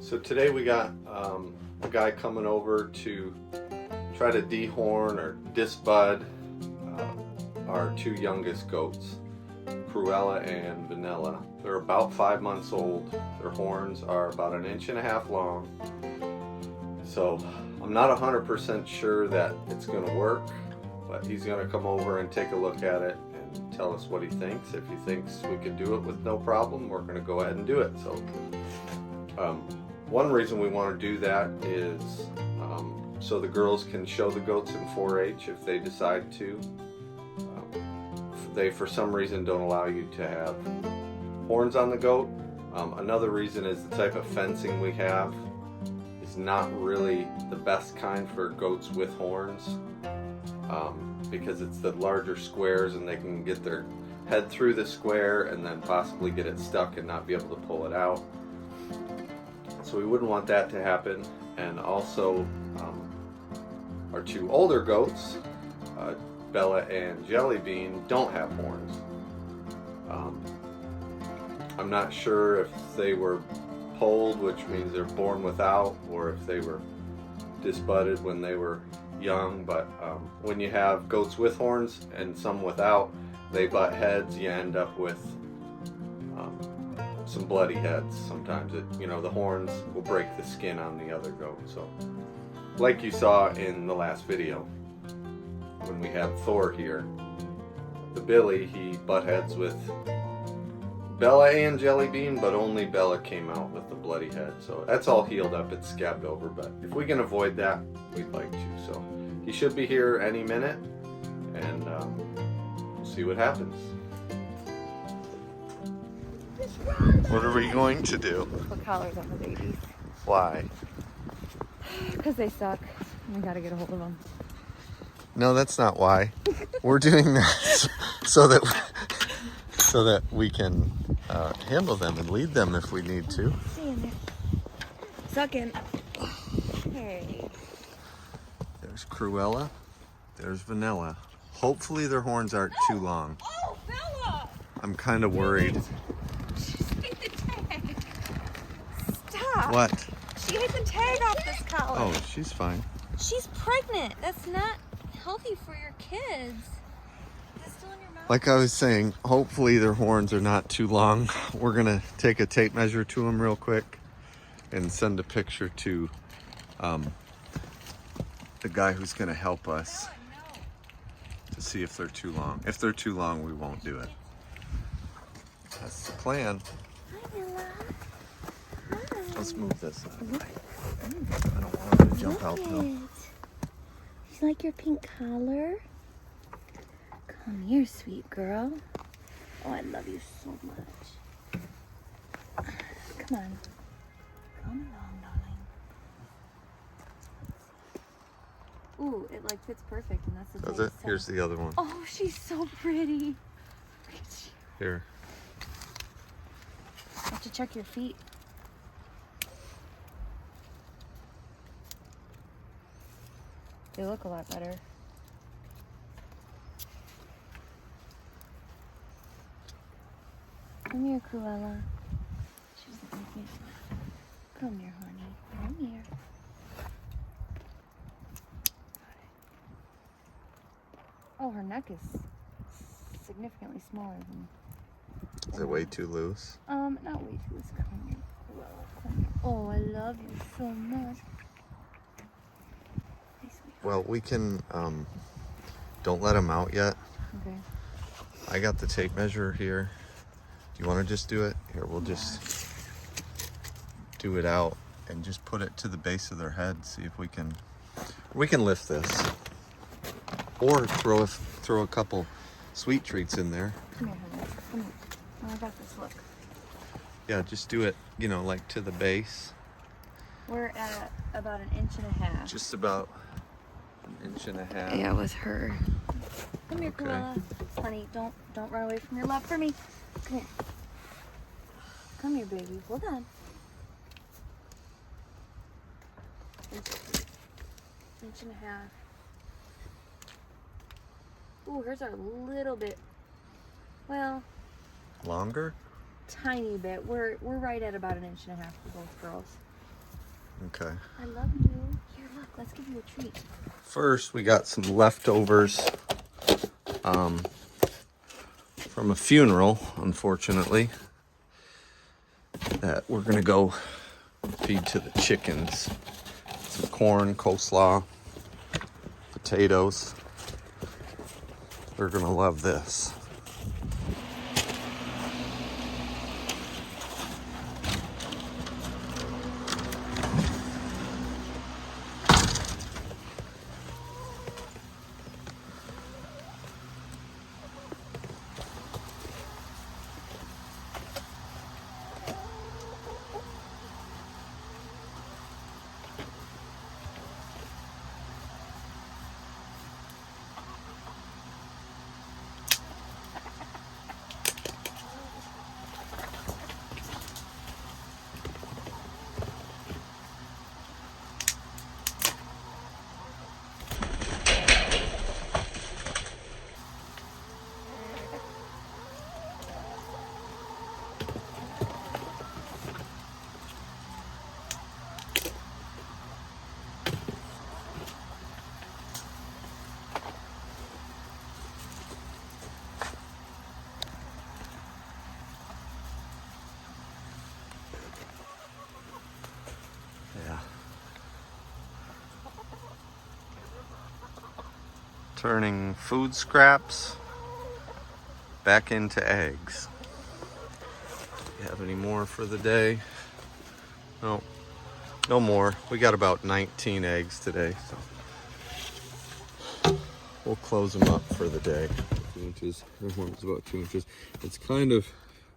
So today we got a guy coming over to try to dehorn or disbud our two youngest goats, Cruella and Vanilla. They're about 5 months old. Their horns are about 1.5 inches long. So I'm not 100% sure that it's going to work, but he's going to come over and take a look at it and tell us what he thinks. If he thinks we could do it with no problem, we're going to go ahead and do it. So one reason we want to do that is so the girls can show the goats in 4-H if they decide to. They for some reason don't allow you to have horns on the goat. Another reason is the type of fencing we have is not really the best kind for goats with horns, because it's the larger squares and they can get their head through the square and then possibly get it stuck and not be able to pull it out. So we wouldn't want that to happen. And also our two older goats, Bella and Jelly Bean, don't have horns. I'm not sure if they were polled, which means they're born without, or if they were disbudded when they were young, but when you have goats with horns and some without, they butt heads, you end up with some bloody heads. Sometimes the horns will break the skin on the other goat. So like you saw in the last video when we had Thor here, the Billy, he butt heads with Bella and Jelly Bean, but only Bella came out with the bloody head. So that's all healed up, it's scabbed over, but if we can avoid that, we'd like to. So he should be here any minute, and we'll see what happens. What are we going to do? Put collars on the babies. Why? Because they suck. We gotta get a hold of them. No, that's not why. We're doing that so that we can handle them and lead them if we need to. Stay in there. Sucking. Hey. There's Cruella. There's Vanilla. Hopefully their horns aren't too long. Oh, Bella! I'm kind of worried. She ate the tag. Stop. What? She ate the tag off this collar. Oh, she's fine. She's pregnant. That's not healthy for your kids. Is it still in your mouth? Like I was saying, hopefully their horns are not too long. We're gonna take a tape measure to them real quick and send a picture to the guy who's gonna help us to see if they're too long. If they're too long, we won't do it. That's the plan. Hi, Bella. Hi. Let's move this out of the way. I don't want them to jump out though. You like your pink collar? Come here, sweet girl. Oh, I love you so much. Come on. Come along, darling. Ooh, it like fits perfect, and that's the Does it? Here's the other one. Oh, she's so pretty. Look at you. Here. I have to check your feet. They look a lot better. Come here, Cruella. She doesn't like me. Come here, honey. Come here. Oh, her neck is significantly smaller than... Is it way too loose? Not way too loose. Come here, Cruella. Come here. Oh, I love you so much. Well, we can, don't let them out yet. Okay. I got the tape measure here. Do you want to just do it? Here, we'll just do it out and just put it to the base of their head. See if we can lift this. Or throw a couple sweet treats in there. Come here, honey. Come here. Oh, I got this. Look. Yeah, just do it, like to the base. We're at about 1.5 inches. Just about 1.5 inches. Yeah, with her. Come here, Okay. Cruella. Honey, don't run away from your love for me. Come here. Come here, baby. Hold on. 1.5 inches. Ooh, hers are a little bit, well, Longer? tiny bit. We're right at about 1.5 inches for both girls. Okay. I love you. Here, look, let's give you a treat. First, we got some leftovers from a funeral, unfortunately, that we're gonna go feed to the chickens. Some corn, coleslaw, potatoes. They're gonna love this. Yeah. Turning food scraps back into eggs. You have any more for the day? No, no more. We got about 19 eggs today, so we'll close them up for the day. 2 inches. Their horn's about 2 inches. It's kind of,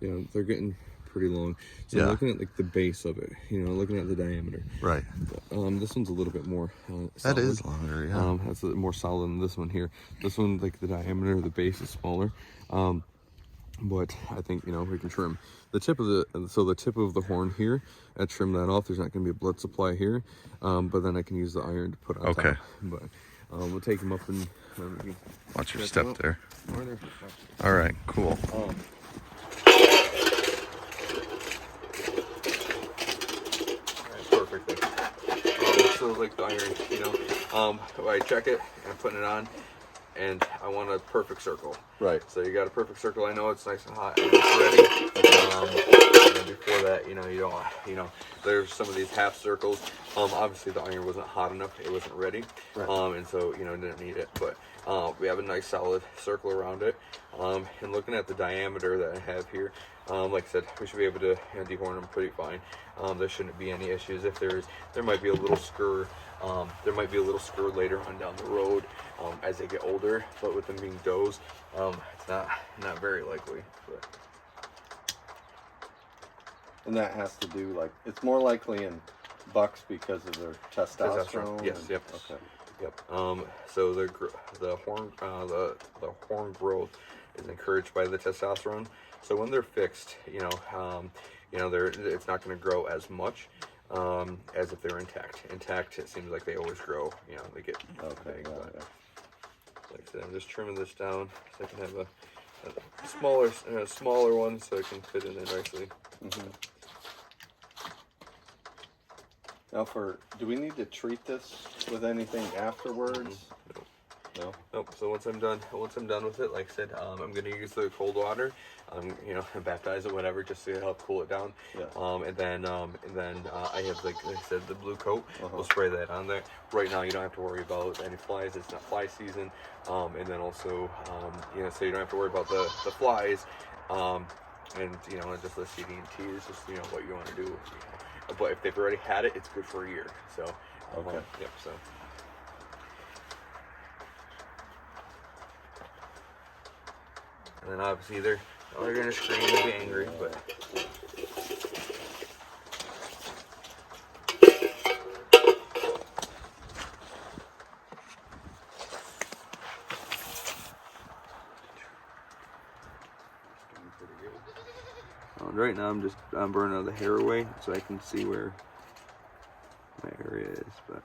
you know, they're getting pretty long. So I'm looking at like the base of it, you know, looking at the diameter. Right. This one's a little bit more solid. That is longer, yeah. That's a more solid than this one here. This one, like the diameter of the base is smaller. But I think, you know, we can trim the tip of the tip of the horn here. I trim that off. There's not going to be a blood supply here, but then I can use the iron to put on top. But we'll take them up and watch your step there. There. All right, cool. Perfectly. So like the iron, you know, I check it and I'm putting it on, and I want a perfect circle. Right. So you got a perfect circle. I know it's nice and hot and it's ready. And then before that, you know, you don't, you know, there's some of these half circles. Obviously the iron wasn't hot enough. It wasn't ready. Right. And so, you know, didn't need it. But we have a nice solid circle around it. And looking at the diameter that I have here, like I said, we should be able to, you know, dehorn them pretty fine. There shouldn't be any issues. If there might be a little screw. There might be a little screw later on down the road as they get older, but with them being does, it's not very likely. But. And that has to do, like, it's more likely in bucks because of their testosterone. Yes. Yep. Okay. Yep. So the horn growth is encouraged by the testosterone. So when they're fixed, you know, it's not going to grow as much as if they're intact. Intact, it seems like they always grow. You know, they get big. But, like I said, I'm just trimming this down so I can have a smaller one so it can fit in there nicely. Mm-hmm. Now, do we need to treat this with anything afterwards? Mm-hmm. No. Nope. So once I'm done with it, like I said, I'm gonna use the cold water, you know, and baptize it, whatever, just to help cool it down. Yeah. And then I have, like I said, the blue coat. We'll spray that on there. Right now, you don't have to worry about any flies. It's not fly season. And then also, you know, so you don't have to worry about the flies. And you know, just the CDT is just, you know, what you want to do. You know. But if they've already had it, it's good for a year. So. Okay. Yep. So. And then obviously they're gonna scream and be angry, but right now I'm burning all the hair away so I can see where my area is, but.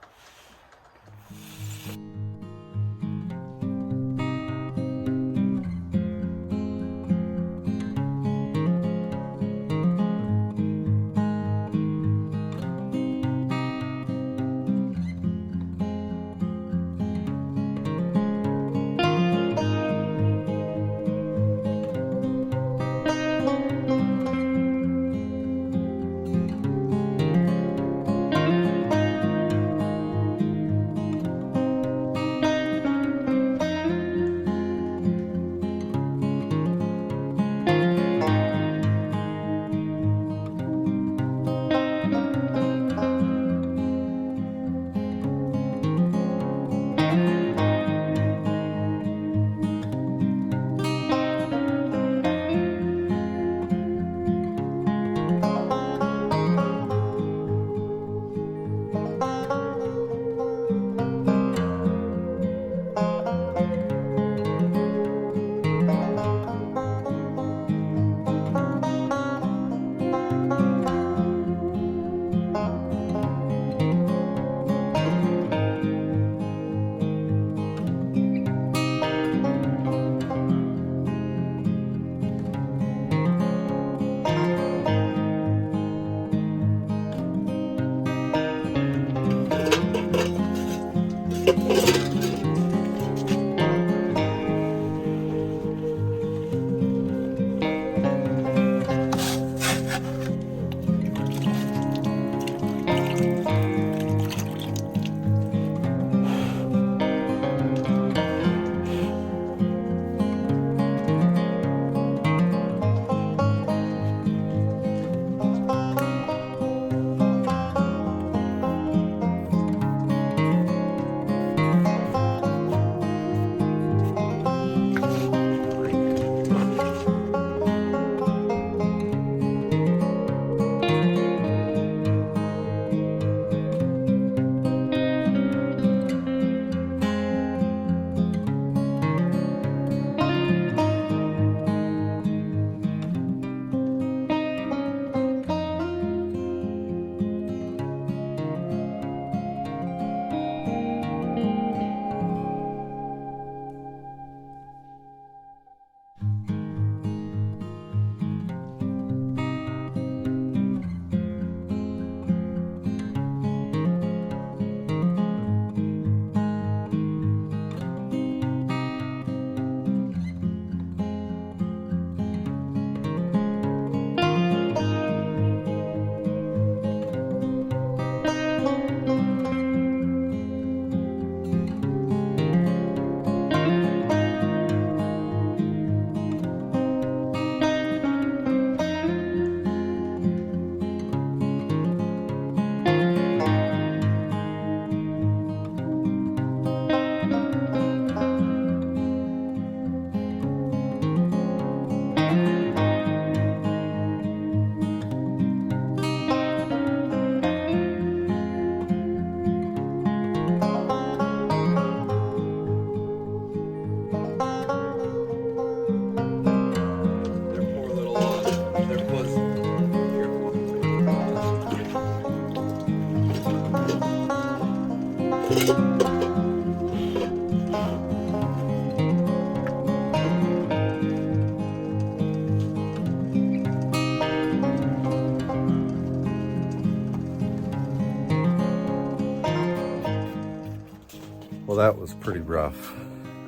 Well, that was pretty rough.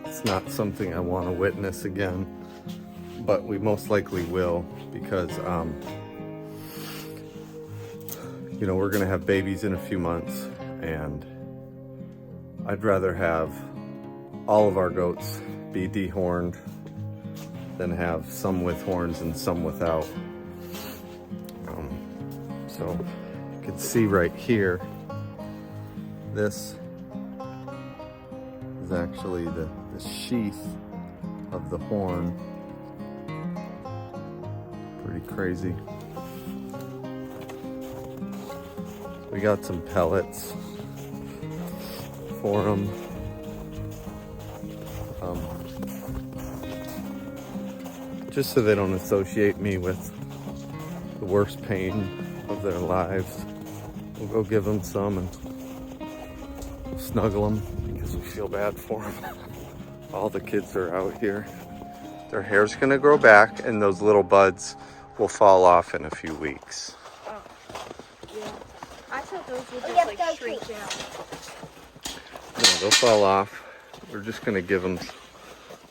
It's not something I want to witness again, but we most likely will because, you know, we're going to have babies in a few months, and I'd rather have all of our goats be dehorned than have some with horns and some without. So you can see right here, this is actually the sheath of the horn. Pretty crazy. We got some pellets for them. Just so they don't associate me with the worst pain of their lives. We'll go give them some and snuggle them because we feel bad for them. All the kids are out here. Their hair's gonna grow back and those little buds will fall off in a few weeks. Oh, yeah. I thought those would just like shrink down. No, they'll fall off. We're just gonna give them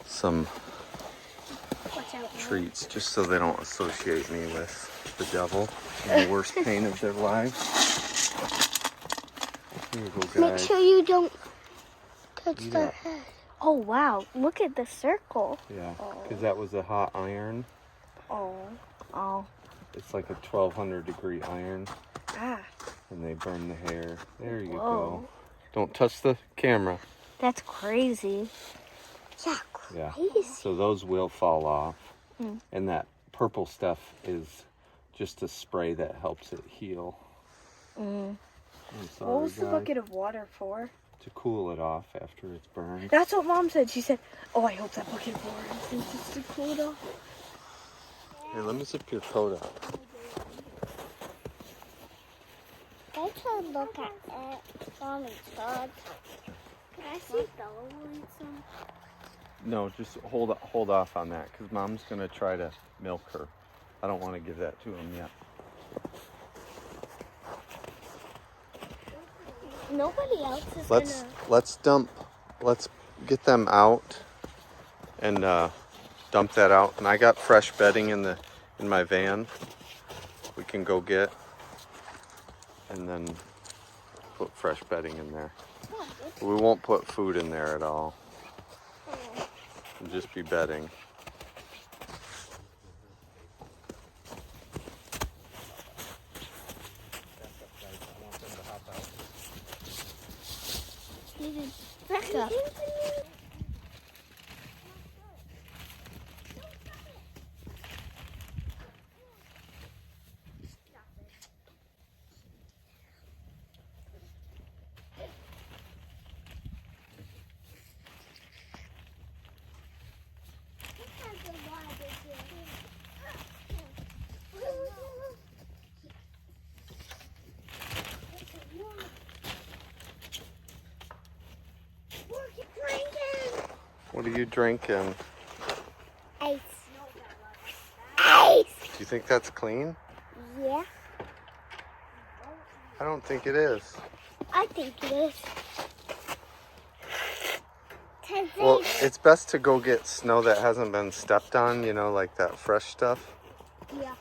some treats just so they don't associate me with the devil and the worst pain of their lives. Here you go, guys. Make sure you don't touch their head. Oh wow, look at the circle. Yeah, because that was a hot iron. Oh. It's like a 1200 degree iron. Ah. And they burn the hair. There you Whoa. go. Don't touch the camera. That's crazy. Yeah, Yeah. crazy. So those will fall off. And that purple stuff is just a spray that helps it heal. I'm sorry, What was the guys. bucket of water for? To cool it off after it's burned. That's what Mom said. She said, oh, I hope that bucket of water is just to cool it off. Here, let me zip your coat up. I can look at it. Mommy's dog. Can I see Bella want some? No, just hold off on that because Mom's gonna try to milk her. I don't want to give that to him yet. Nobody else is Let's get them out and dump that out. And I got fresh bedding in my van. We can go get and then put fresh bedding in there. We won't put food in there at all. It'll just be bedding. Back up. What are you drinking? Ice. Ice! Do you think that's clean? Yeah, I don't think it is. I think it is. Well, it's best to go get snow that hasn't been stepped on, you know, like that fresh stuff. Yeah.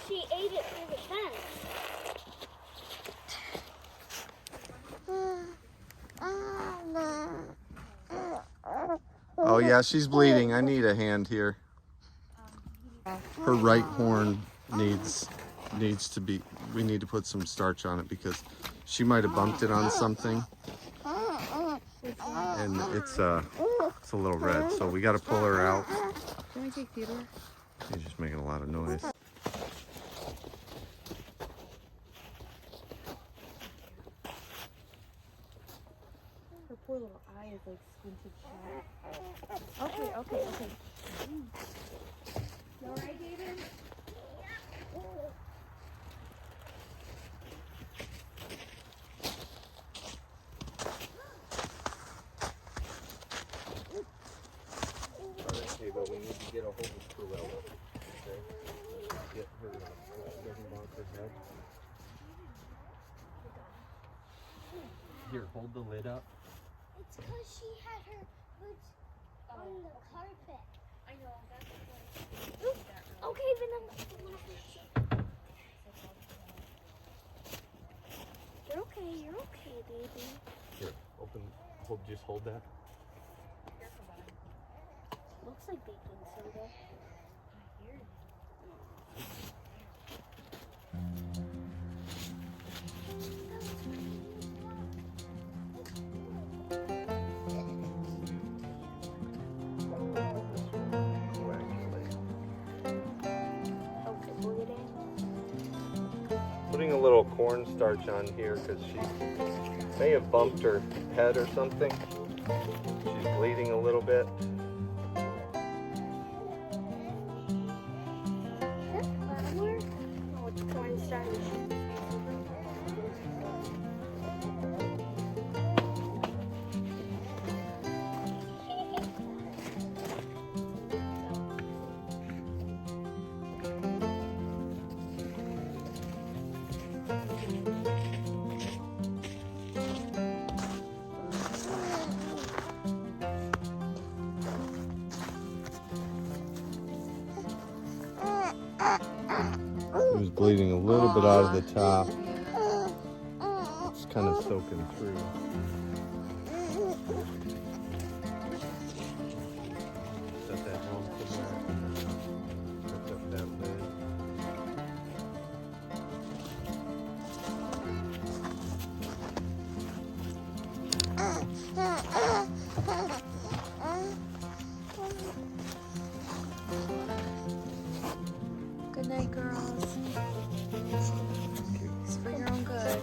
She ate it through the fence. Oh yeah, she's bleeding. I need a hand here. Her right horn needs to be, we need to put some starch on it because she might have bumped it on something. And it's a little red, so we got to pull her out. Can we take Theodore? She's just making a lot of noise. Her poor little eye is like squinted shut. Okay. You alright, David? Okay, but we need to get a hold of Cruella. Okay? Get her doesn't bonk her head. Here, hold the lid up. It's because she had her boots on the carpet. I know, that's what. Okay, but you're okay, baby. Here, just hold that. Looks like baking soda. Putting a little cornstarch on here because she may have bumped her head or something. She's bleeding a little bit. Is that flour? Oh, it's cornstarch. It was bleeding a little bit out of the top. It's kind of soaking through. Set that home somewhere. Lift up that lid. Good night, girls. It's for your own good.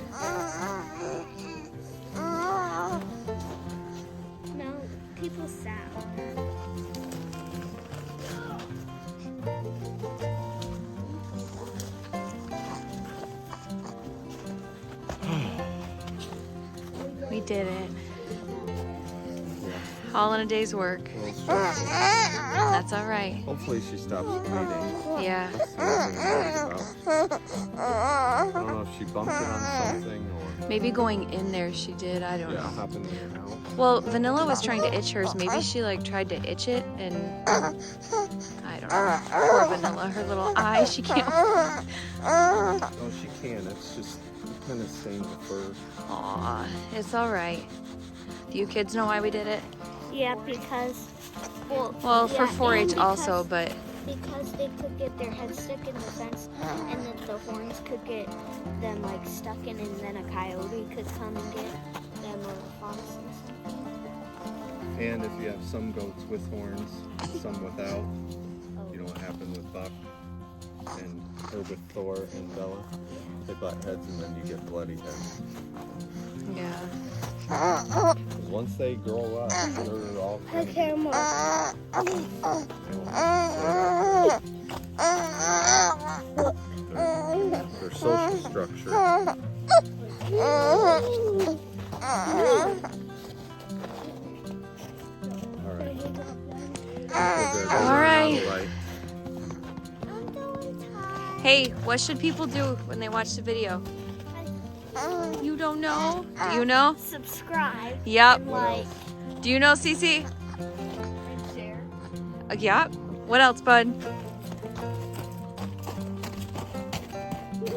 No, people sound. We did it. All in a day's work. That's all right. Hopefully she stops bleeding. Yeah. That's the only thing I'm worried about. I don't know if she bumped it on something or? Maybe going in there she did. I don't Yeah, know. hopping in and out. Well, Vanilla was trying to itch hers. Maybe she like tried to itch it and I don't know. Poor Vanilla, her little eye, she can't. No, she can. It's just kind of stained the fur. Aw, it's all right. Do you kids know why we did it? Yeah, because Well, for yeah, 4-H and also, but because they could get their heads stuck in the fence, and then the horns could get them like stuck in, and then a coyote could come and get them, or a fox or something. And if you have some goats with horns, some without, you know what happened with Buck or with Thor and Bella? They butt heads and then you get bloody heads. yeah. 'Cause once they grow up, they're all I care more. their social structure. All right. Hey, what should people do when they watch the video? You don't know? Do you know? Subscribe. Yep. And like. Do you know, Cece? And share. Yep. What else, bud?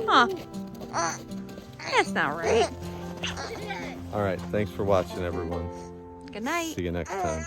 Huh. That's not right. right. Thanks for watching, everyone. Good night. See you next time.